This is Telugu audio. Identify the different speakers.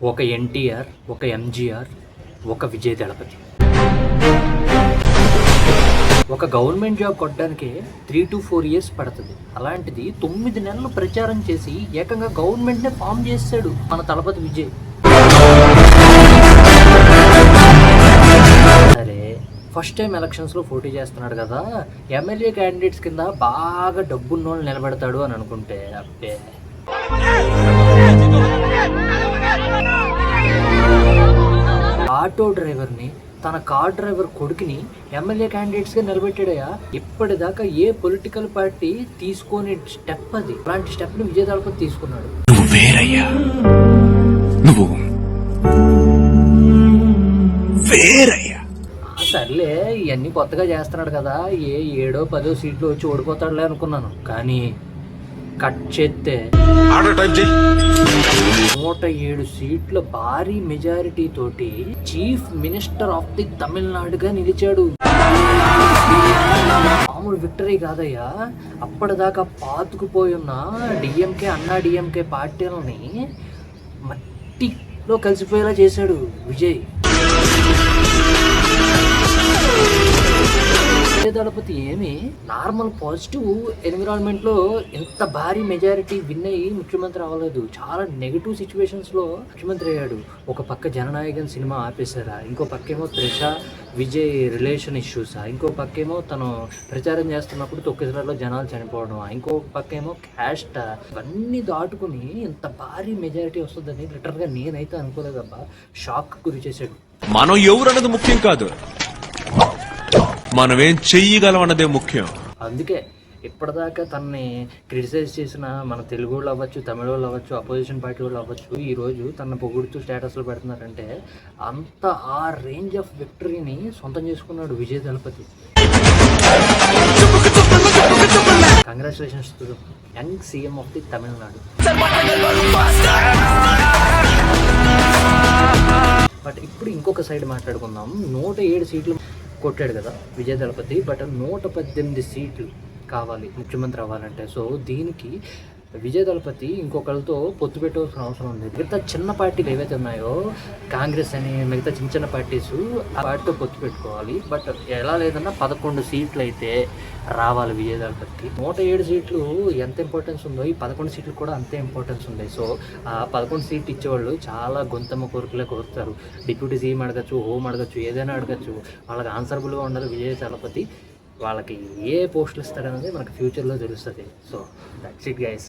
Speaker 1: ఒక ఎన్టీఆర్, ఒక ఎంజీఆర్, ఒక విజయ్ దళపతి. ఒక గవర్నమెంట్ జాబ్ కొట్టడానికి 3 to 4 years పడుతుంది. అలాంటిది 9 నెలలు ప్రచారం చేసి ఏకంగా గవర్నమెంట్నే ఫామ్ చేశాడు మన దళపతి విజయ్. సరే, ఫస్ట్ టైం ఎలక్షన్స్లో పోటీ చేస్తున్నాడు కదా, ఎమ్మెల్యే క్యాండిడేట్స్ కింద బాగా డబ్బున్న వాళ్ళు నిలబెడతాడు అని అనుకుంటే అబ్బే, ఆటో డ్రైవర్ని తన కార్ డ్రైవర్ కొడుకుని ఎమ్మెల్యే క్యాండిడేట్స్గా నిలబెట్టాడయా. ఇప్పటిదాకా ఏ పొలిటికల్ పార్టీ తీసుకునే స్టెప్ అది. అలాంటి స్టెప్ని విజయ్ దళపతి తీసుకున్నాడు. సర్లే, ఇవన్నీ కొత్తగా చేస్తున్నాడు కదా, 7-10 సీట్లు వచ్చి ఓడిపోతాడులే అనుకున్నాను. కానీ కట్ చేస్తే 107 సీట్ల భారీ మెజారిటీ తోటి చీఫ్ మినిస్టర్ ఆఫ్ ది తమిళనాడుగా నిలిచాడు. మామూలు విక్టరీ కాదయ్యా. అప్పటిదాకా పాతుకుపోయి ఉన్న డిఎంకే, అన్నా డిఎంకే పార్టీలని మట్టిలో కలిసిపోయేలా చేశాడు విజయ్. దళపతి ఏమి నార్మల్ పాజిటివ్ ఎన్విరాన్మెంట్లో ఇంత భారీ మెజారిటీ విన్ అయ్యి ముఖ్యమంత్రి అవ్వలేదు. చాలా నెగిటివ్ సిచ్యువేషన్స్లో ముఖ్యమంత్రి అయ్యాడు. ఒక పక్క జననాయకన్ సినిమా ఆపేశారా, ఇంకో పక్కేమో త్రిష విజయ్ రిలేషన్ ఇష్యూసా, ఇంకో పక్కేమో తను ప్రచారం చేస్తున్నప్పుడు తొక్కిసలాట్లో జనాలు చనిపోవడం, ఇంకో పక్కేమో క్యాస్ట్. ఇవన్నీ దాటుకుని ఇంత భారీ మెజారిటీ వస్తుందని లిటరల్గా నేనైతే అనుకోలేదబ్బా. షాక్ గురి చేశాడు.
Speaker 2: మనం ఎవరు అన్నది ముఖ్యం కాదు, మనం ఏం చెయ్యగలం అన్నదే ముఖ్యం.
Speaker 1: అందుకే ఇప్పటిదాకా తనని క్రిటిసైజ్ చేసిన మన తెలుగు వాళ్ళు అవ్వచ్చు, తమిళ వాళ్ళు అవ్వచ్చు, అపోజిషన్ పార్టీ వాళ్ళు అవ్వచ్చు, ఈరోజు తన పొగుడుతూ స్టేటస్లో పెడుతున్నారంటే అంత ఆ రేంజ్ ఆఫ్ విక్టరీని సొంతం చేసుకున్నాడు Vijay Thalapathy. Congratulations to young CM of the Tamil Nadu. But ఇప్పుడు ఇంకొక సైడ్ మాట్లాడుకుందాం. 107 సీట్లు కొట్టాడు కదా విజయ్ దళపతి, బట్ 118 సీట్లు కావాలి ముఖ్యమంత్రి అవ్వాలంటే. సో దీనికి విజయ్ దళపతి ఇంకొకరితో పొత్తు పెట్టవలసిన అవసరం ఉంది. మిగతా చిన్న పార్టీలు ఏవైతే ఉన్నాయో, కాంగ్రెస్ అని మిగతా చిన్న చిన్న పార్టీస్, ఆ పార్టీతో పొత్తు పెట్టుకోవాలి. బట్ ఎలా లేదన్నా 11 సీట్లు అయితే రావాలి విజయ్ దళపతికి. 107 సీట్లు ఎంత ఇంపార్టెన్స్ ఉందో, ఈ 11 సీట్లు కూడా అంతే ఇంపార్టెన్స్ ఉంది. సో ఆ 11 సీట్లు ఇచ్చేవాళ్ళు చాలా గొంతమ్మ కోరికలే కోరుతారు. డిప్యూటీ సీఎం అడగచ్చు, హోమ్ అడగచ్చు, ఏదైనా అడగచ్చు. వాళ్ళకి ఆన్సరబుల్గా ఉండదు విజయ్ దళపతి. వాళ్ళకి ఏ పోస్టులు ఇస్తారనేది మనకు ఫ్యూచర్లో తెలుస్తుంది. So that's it guys.